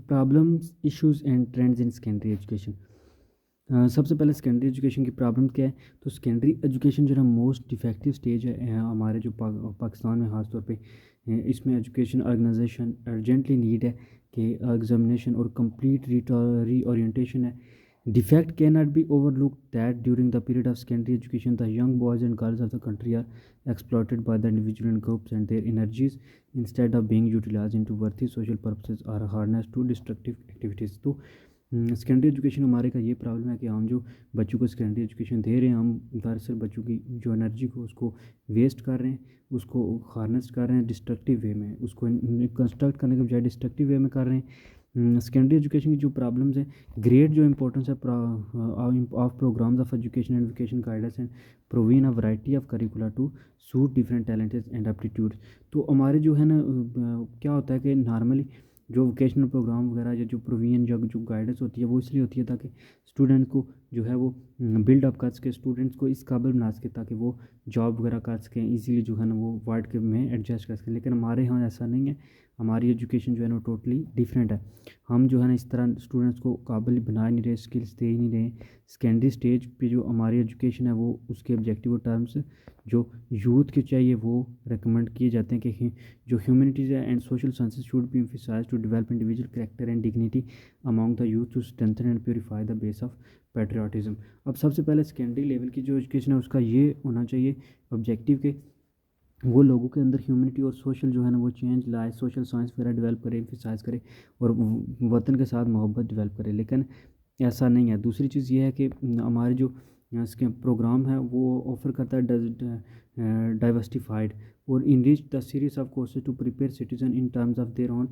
Problems issues and trends in secondary education. سب سے پہلے سیکنڈری ایجوکیشن کی پرابلم کیا ہے؟ تو سیکنڈری ایجوکیشن جو ہے نا موسٹ ڈیفیکٹیو اسٹیج ہے ہمارے جو پاکستان میں خاص طور پہ. اس میں ایجوکیشن آرگنائزیشن ارجنٹلی نیڈ ہے کہ ایگزامینیشن اور کمپلیٹ ری اورینٹیشن ہے. Defect can not be overlook that during the period of secondary education the young boys and girls of the country are exploited by the individual and groups and their energies instead of being utilized into worthy social purposes or harnessed to destructive activities. تو secondary education ہمارے کا یہ problem ہے کہ ہم جو بچوں کو سیکنڈری ایجوکیشن دے رہے ہیں ہم دراصل بچوں کی جو انرجی کو اس کو ویسٹ کر رہے ہیں, اس کو ہارنس کر رہے ہیں ڈسٹرکٹیو وے میں, اس کو کنسٹرکٹ کرنے کے بجائے ڈسٹرکٹیو وے میں کر رہے ہیں. سیکنڈری ایجوکیشن کی جو پرابلمز ہیں, گریٹ جو امپورٹنس ہے of programmes of education and vocation guidance and proving a variety of curricula to suit different talents and aptitude. تو ہمارے جو ہے نا کیا ہوتا ہے کہ نارملی جو ووکیشنل پروگرام وغیرہ یا جو پرووین جو گائیڈنس ہوتی ہے وہ اس لیے ہوتی ہے تاکہ اسٹوڈنٹ کو جو ہے وہ بلڈ اپ کر سکے, اسٹوڈنٹس کو اس قابل بنا سکے تاکہ وہ جاب وغیرہ کر سکیں ایزیلی, جو ہے نا وہ ورلڈ کے میں ایڈجسٹ کر سکیں. لیکن ہمارے یہاں ایسا نہیں ہے, ہماری ایجوکیشن جو ہے نا وہ ٹوٹلی ڈفرینٹ ہے. ہم جو ہے نا اس طرح اسٹوڈنٹس کو قابل بنا نہیں رہے, اسکلس دے ہی نہیں رہے. سیکنڈری اسٹیج پہ جو ہماری ایجوکیشن ہے وہ اس کے آبجیکٹیو ٹرمس جو یوتھ کے چاہیے وہ ریکمنڈ کیے جاتے ہیں کہ جو humanities and social sciences should be emphasise to develop individual character and dignity among the youth to strengthen and purify the base of patriotism. اب سب سے پہلے سیکنڈری لیول کی جو ایجوکیشن ہے اس کا یہ ہونا چاہیے آبجیکٹیو کہ وہ لوگوں کے اندر ہیومنٹی اور سوشل جو ہے نا وہ چینج لائے, سوشل سائنس وغیرہ ڈیولپ کرے, ایمفیسائز کرے اور وطن کے ساتھ محبت ڈیولپ کرے. لیکن ایسا نہیں ہے. دوسری چیز یہ ہے کہ ہمارے جو پروگرام ہے وہ آفر کرتا ہے ڈائیورسٹیفائڈ اور enrich the series of courses to prepare citizen in terms of their own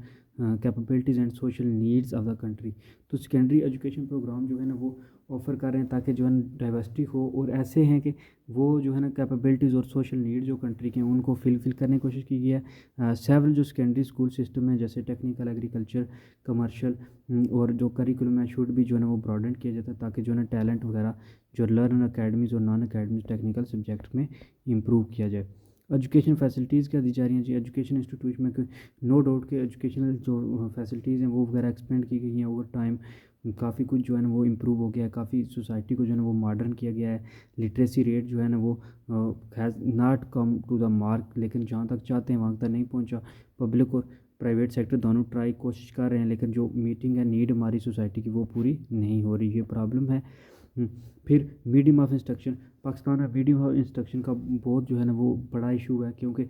capabilities and social needs of the country. تو سیکنڈری ایجوکیشن پروگرام جو ہے نا وہ آفر کر رہے ہیں تاکہ جو ہے نا ڈائیورسٹی ہو, اور ایسے ہیں کہ وہ جو ہے نا کیپیبلٹیز اور سوشل نیڈ جو کنٹری کے ہیں ان کو فل کرنے کی کوشش کی گئی ہے. سیورل جو سیکنڈری اسکول سسٹم ہے جیسے ٹیکنیکل, ایگریکلچر, کمرشل اور جو کریکولم ہے شوڈ بھی جو ہے نا وہ براڈن کیا جاتا ہے تاکہ جو ہے نا ٹیلنٹ وغیرہ جو لرن اکیڈمیز اور نان اکیڈمیز ٹیکنیکل سبجیکٹ میں امپروو کیا جائے. ایجوکیشن فیسلٹیز کیا دی جا رہی ہیں جی ایجوکیشن انسٹیٹیوٹ میں, نو ڈاؤٹ کہ ایجوکیشنل جو فیسلٹیز ہیں وہ وغیرہ ایکسپینڈ کی گئی ہیں اوور ٹائم. کافی کچھ جو ہے نا وہ امپروو ہو گیا ہے, کافی سوسائٹی کو جو ہے نا وہ ماڈرن کیا گیا ہے. لٹریسی ریٹ جو ہے نا وہ has not come to the mark, لیکن جہاں تک چاہتے ہیں وہاں تک نہیں پہنچا. پبلک اور پرائیویٹ سیکٹر دونوں کوشش کر رہے ہیں, لیکن جو میٹنگ ہے نیڈ ہماری سوسائٹی کی وہ پوری نہیں ہو رہی, یہ پرابلم ہے. پھر میڈیم آف انسٹرکشن, پاکستان میں میڈیم آف انسٹرکشن کا بہت جو ہے نا وہ بڑا ایشو ہے, کیونکہ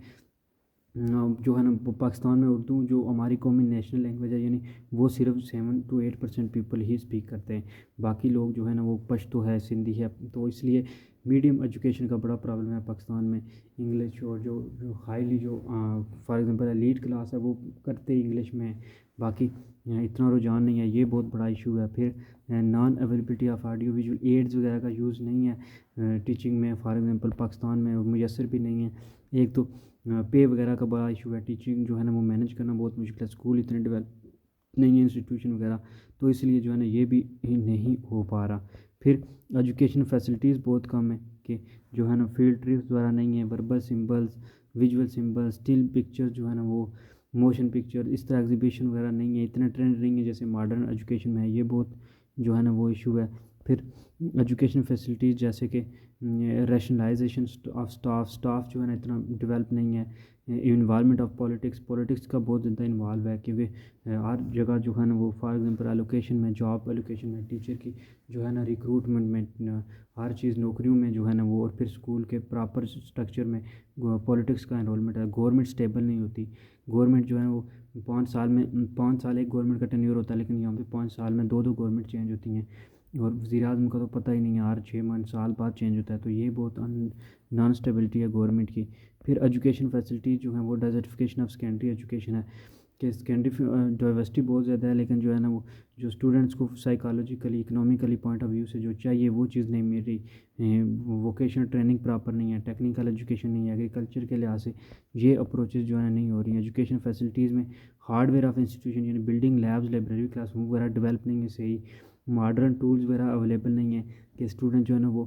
جو ہے نا پاکستان میں اردو جو ہماری قومی نیشنل لینگویج ہے یعنی وہ صرف 7-8% پیپل ہی اسپیک کرتے ہیں, باقی لوگ جو ہے نا وہ پشتو ہے, سندھی ہے. تو اس لیے میڈیم ایجوکیشن کا بڑا پرابلم ہے پاکستان میں. انگلش اور جو ہائیلی جو فار ایگزامپل ایلیٹ کلاس ہے وہ کرتے انگلش میں, باقی اتنا رجحان نہیں ہے, یہ بہت بڑا ایشو ہے. پھر non availability of audio visual aids وغیرہ کا یوز نہیں ہے ٹیچنگ میں, فار ایگزامپل پاکستان میں میسر بھی نہیں ہے. ایک تو پے وغیرہ کا بڑا ایشو ہے, ٹیچنگ جو ہے نا وہ مینیج کرنا بہت مشکل ہے, اسکول اتنے ڈیولپ نہیں ہیں انسٹیٹیوشن وغیرہ, تو اس لیے جو ہے نا یہ بھی نہیں ہو پا رہا. پھر ایجوکیشن فیسلٹیز بہت کم ہے کہ جو ہے نا فیلڈ ٹرپس وغیرہ نہیں ہیں, verbal symbols, visual symbols, still picture جو ہے نا وہ موشن پکچر اس طرح ایگزیبیشن وغیرہ نہیں ہے, اتنا ٹرینڈ نہیں ہے جیسے ماڈرن ایجوکیشن میں ہے, یہ بہت جو ہے نا وہ ایشو ہے. پھر ایجوکیشن فیسلٹیز جیسے کہ ریشنلائزیشن آف اسٹاف جو ہے نا اتنا ڈیولپ نہیں ہے. انوالومنٹ آف پولیٹکس کا بہت زیادہ انوالو ہے کہ ہر جگہ جو ہے نا وہ فار ایگزامپل ایلوکیشن میں, جاب ایلوکیشن میں, ٹیچر کی جو ہے نا ریکروٹمنٹ میں, ہر چیز نوکریوں میں جو ہے نا وہ, اور پھر اسکول کے پراپر اسٹرکچر میں پولیٹکس کا انرولمنٹ ہے. گورنمنٹ اسٹیبل نہیں ہوتی, گورنمنٹ جو ہے وہ 5 سال ایک گورنمنٹ کا ٹینیور ہوتا ہے, لیکن یہاں پہ 5 سال میں 2 گورنمنٹ چینج ہوتی ہیں, اور وزیر اعظم کا تو پتہ ہی نہیں ہے, ہر 6 سال بعد چینج ہوتا ہے. تو یہ بہت نان اسٹیبلٹی ہے گورنمنٹ کی. پھر ایجوکیشن فیسلٹی جو ہیں وہ ڈیزرٹیفکیشن آف سیکنڈری ایجوکیشن ہے کہ سیکنڈری ڈائیورسٹی بہت زیادہ ہے, لیکن جو ہے نا وہ جو اسٹوڈنٹس کو سائیکالوجیکلی اکنامیکلی پوائنٹ آف ویو سے جو چاہیے وہ چیز نہیں مل رہی. ووکیشنل ٹریننگ پراپر نہیں ہے, ٹیکنیکل ایجوکیشن نہیں ہے, ایگریکلچر کے لحاظ سے یہ اپروچز جو ہے نہیں ہو رہی ہیں. ایجوکیشن فیسلٹیز میں ہارڈ ویئر آف انسٹیٹیوشن یعنی building, labs, library, class room وغیرہ ڈیولپ نہیں ہے صحیح. ماڈرن ٹولز وغیرہ اویلیبل نہیں ہیں کہ اسٹوڈنٹ جو ہے نا وہ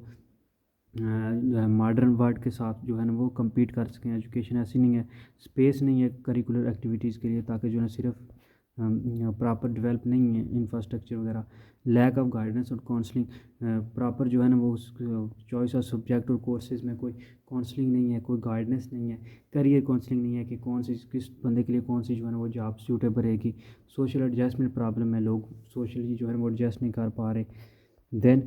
ماڈرن ورلڈ کے ساتھ جو ہے نا وہ کمپیٹ کر سکیں. ایجوکیشن ایسی نہیں ہے, اسپیس نہیں ہے کریکولر ایکٹیویٹیز کے لیے تاکہ جو ہے نا صرف پراپر ڈیولپ نہیں ہے انفراسٹرکچر وغیرہ، لیک آف گائیڈنس اور کاؤنسلنگ، پراپر جو ہے نا وہ اس چوائس آف سبجیکٹ اور کورسز میں کوئی کاؤنسلنگ نہیں ہے، کوئی گائیڈنس نہیں ہے، کریئر کاؤنسلنگ نہیں ہے کہ کون سی کس بندے کے لیے کون سی جو ہے نا وہ جاب سیوٹیبل رہے گی، سوشل ایڈجسٹمنٹ پرابلم ہے، لوگ سوشلی جو ہے نا وہ ایڈجسٹ نہیں کر پا رہے. دین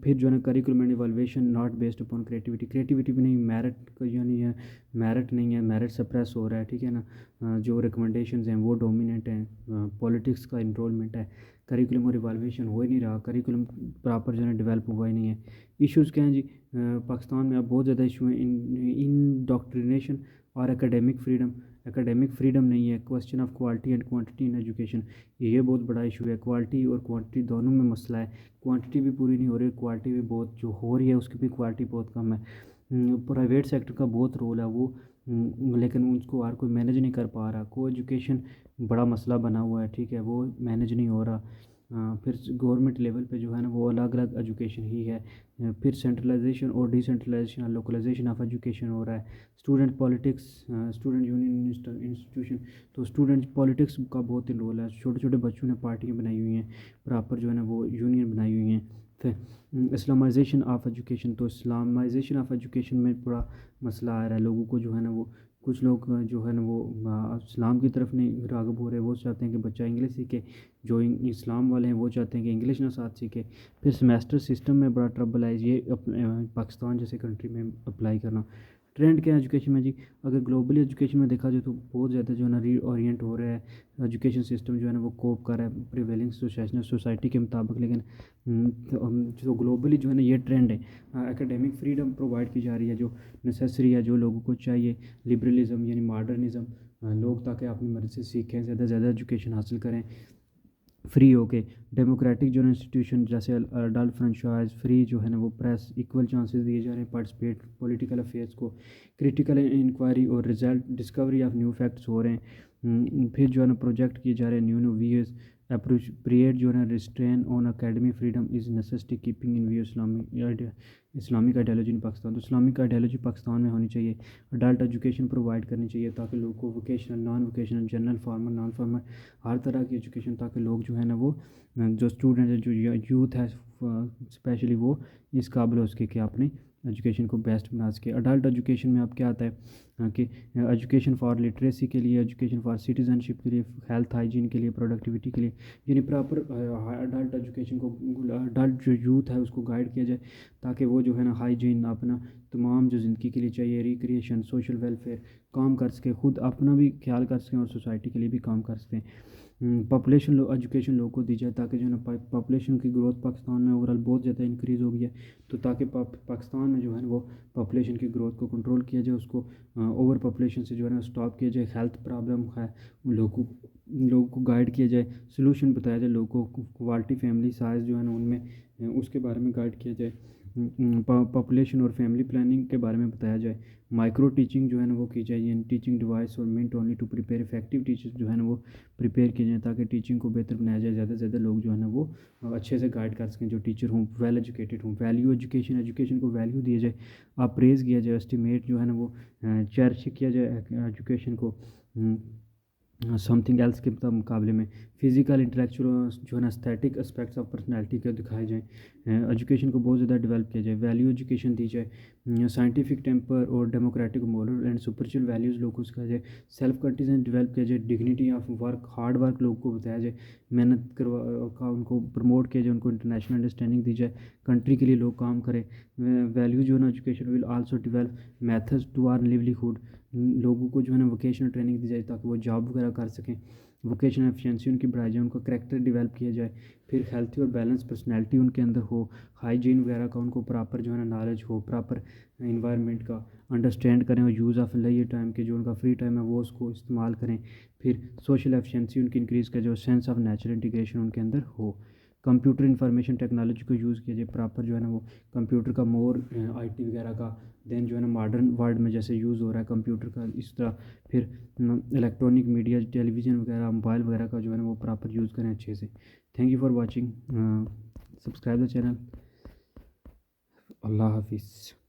پھر جو ہے نا curriculum and evaluation not based upon creativity بھی نہیں، میرٹ کا یعنی ہے میرٹ نہیں ہے، میرٹ سپریس ہو رہا ہے، ٹھیک ہے نا. جو ریکمنڈیشنز ہیں وہ ڈومیننٹ ہیں، پولیٹکس کا انرولمنٹ ہے، کریکولم اور ایوالویشن ہو ہی نہیں رہا، کریکولم پراپر جو ہے نا ڈیولپ ہوا ہی نہیں ہے. ایشوز کیا ہیں جی؟ پاکستان میں اب بہت زیادہ ایشو ہیں، انڈاکٹرینیشن اور اکیڈیمک فریڈم نہیں ہے، question of quality and quantity in education, یہ بہت بڑا ایشو ہے. کوالٹی اور کوانٹٹی دونوں میں مسئلہ ہے، کوانٹٹی بھی پوری نہیں ہو رہی، کوالٹی بھی بہت جو ہو رہی ہے اس کی بھی کوالٹی بہت کم ہے. پرائیویٹ سیکٹر کا بہت رول ہے وہ، لیکن اس کو ہر کوئی مینیج نہیں کر پا رہا. کو ایجوکیشن بڑا مسئلہ بنا ہوا ہے، ٹھیک ہے، وہ مینیج نہیں ہو رہا. پھر گورنمنٹ لیول پہ جو ہے نا وہ الگ الگ ایجوکیشن ہی ہے. پھر سینٹرلائزیشن اور ڈی سینٹرلائزیشن اور لوکلائزیشن آف ایجوکیشن ہو رہا ہے. Student politics, student union institution, تو اسٹوڈنٹ پالیٹکس کا بہت ہی رول ہے. چھوٹے چھوٹے بچوں نے پارٹیاں بنائی ہوئی ہیں، پراپر جو ہے نا وہ یونین بنائی ہوئی ہیں. پھر اسلامائزیشن آف ایجوکیشن، تو اسلامائزیشن آف ایجوکیشن میں بڑا مسئلہ آ رہا ہے. لوگوں کو جو ہے نا وہ کچھ لوگ جو ہے نا وہ اسلام کی طرف نہیں راغب ہو رہے، وہ چاہتے ہیں کہ بچہ انگلش سیکھے. جو اسلام والے ہیں وہ چاہتے ہیں کہ انگلش نہ ساتھ سیکھے. پھر سیمیسٹر سسٹم میں بڑا ٹربل ہے یہ پاکستان جیسے کنٹری میں اپلائی کرنا. ٹرینڈ کیا ہے ایجوکیشن میں جی؟ اگر گلوبلی ایجوکیشن میں دیکھا جائے تو بہت زیادہ جو ہے نا ری اورینٹ ہو رہا ہے ایجوکیشن سسٹم، جو ہے نا وہ کوپ کر رہا ہے پریویلنگ سوسائٹی کے مطابق. لیکن جو گلوبلی جو ہے نا یہ ٹرینڈ ہے، اکیڈیمک فریڈم پرووائڈ کی جا رہی ہے جو نیسیسری ہے، جو لوگوں کو چاہیے. لبرلزم یعنی ماڈرنزم، لوگ تاکہ اپنی مرضی سے سیکھیں، زیادہ سے زیادہ ایجوکیشن حاصل کریں فری ہو کے. ڈیموکریٹک جو ہے انسٹیٹیوشن جیسے اڈلٹ فرنچائز، فری جو ہے نا وہ پریس، ایکول چانسز دیے جا رہے ہیں پارٹیسپیٹ پولیٹیکل افیئرس کو، کریٹیکل انکوائری اور result discovery of new facts ہو رہے ہیں. پھر جو ہے نا پروجیکٹ کیے جا رہے ہیں نیو ویوز اپریٹ جو ہے نا restrain on academy freedom is necessity keeping in view Islamic ideology in Pakistan. تو اسلامک آئیڈیالوجی پاکستان میں ہونی چاہیے. اڈلٹ ایجوکیشن پرووائڈ کرنی چاہیے تاکہ لوگوں کو vocational, non vocational, general, farmer, non farmer, ہر طرح کی ایجوکیشن، تاکہ لوگ جو ہے نا وہ جو اسٹوڈنٹ ہے، جو یوتھ ہے اسپیشلی، وہ اس قابل ہو سکے کہ اپنی ایجوکیشن کو بیسٹ بنا سکے. اڈلٹ ایجوکیشن میں اب کیا آتا ہے کہ ایجوکیشن فار لٹریسی کے لیے، ایجوکیشن فار سٹیزنشپ کے لیے، ہیلتھ ہائیجین کے لیے، پروڈکٹیوٹی کے لیے، یعنی پراپر اڈلٹ ایجوکیشن کو، اڈلٹ جو یوتھ ہے اس کو گائیڈ کیا جائے تاکہ وہ جو ہے نا ہائیجین اپنا تمام جو زندگی کے لیے چاہیے، ریکریشن، سوشل ویلفیئر کام کر سکے، خود اپنا بھی خیال کر سکیں اور سوسائٹی کے لیے بھی کام کر سکیں. پاپولیشن ایجوکیشن لوگوں کو دی جائے تاکہ جو ہے نا پاپولیشن کی گروتھ پاکستان میں اوورال بہت زیادہ انکریز ہو گئی ہے. تو تاکہ پاکستان میں جو ہے نا وہ پاپولیشن کی گروتھ کو کنٹرول کیا جائے، اس کو اوور پاپولیشن سے جو ہے نا اسٹاپ کیا جائے. ہیلتھ پرابلم ہے لوگوں کو گائیڈ کیا جائے، سلوشن بتایا جائے لوگوں کو. کوالٹی فیملی سائز جو ہے نا ان میں اس کے بارے میں گائیڈ کیا جائے. پاپولیشن اور فیملی پلاننگ کے بارے میں بتایا جائے. مائکرو ٹیچنگ جو ہے نا وہ کی جائے، یعنی ٹیچنگ ڈیوائس اور meant only to prepare effective teachers جو ہے نا وہ پریپیئر کیے جائیں تاکہ ٹیچنگ کو بہتر بنایا جائے. زیادہ سے زیادہ لوگ جو ہے نا وہ اچھے سے گائیڈ کر سکیں جو ٹیچر ہوں، ویل ایجوکیٹڈ ہوں. ویلیو ایجوکیشن کو ویلیو دیا جائے، اپریز کیا جائے، اسٹیمیٹ جو ہے نا وہ چیرش کیا جائے ایجوکیشن کو سم تھنگ ایلس کے مقابلے میں. فزیکل انٹلیکچوئل جو ہے نا اسٹیٹک اسپیکٹس آف پرسنالٹی کے دکھائے جائیں. ایجوکیشن کو بہت زیادہ ڈیولپ کیا جائے. ویلیو ایجوکیشن دی جائے. سائنٹیفک ٹیمپر اور democratic moral and spiritual values لوگوں کو سکھایا جائے. سیلف کنٹیزنس ڈیولپ کیا جائے. Dignity of work, hard work لوگوں کو بتایا جائے، محنت کا ان کو پروموٹ کیا جائے، ان کو انٹرنیشنل انڈرسٹینڈنگ دی جائے، کنٹری کے لیے لوگ کام کریں. ویلیو جو ہے نا education will also develop methods to our livelihood. لوگوں کو جو ہے نا ووکیشنل ٹریننگ دی جائے تاکہ وہ جاب وغیرہ کر سکیں. ووکیشنل ایفیشینسی ان کی بڑھائی جائے، ان کا کریکٹر ڈیولپ کیا جائے. پھر ہیلتھی اور بیلنس پرسنالٹی ان کے اندر ہو. ہائیجین وغیرہ کا ان کو پراپر جو ہے نا نالج ہو، پراپر انوائرمنٹ کا انڈرسٹینڈ کریں، اور یوز آف لیجر ٹائم کے جو ان کا فری ٹائم ہے وہ اس کو استعمال کریں. پھر سوشل ایفیشینسی ان کی انکریز کرے، جو سینس آف نیچرل انٹیگریشن ان کے اندر ہو. کمپیوٹر انفارمیشن ٹیکنالوجی کو یوز کیا جائے پراپر جو ہے نا وہ کمپیوٹر کا مور آئی ٹی وغیرہ کا دین جو ہے نا ماڈرن ورلڈ میں جیسے یوز ہو رہا ہے کمپیوٹر کا، اس طرح. پھر الیکٹرانک میڈیا، ٹیلی ویژن وغیرہ، موبائل وغیرہ کا جو ہے نا وہ پراپر یوز کریں اچھے سے. Thank you for watching. Subscribe the channel. اللہ حافظ.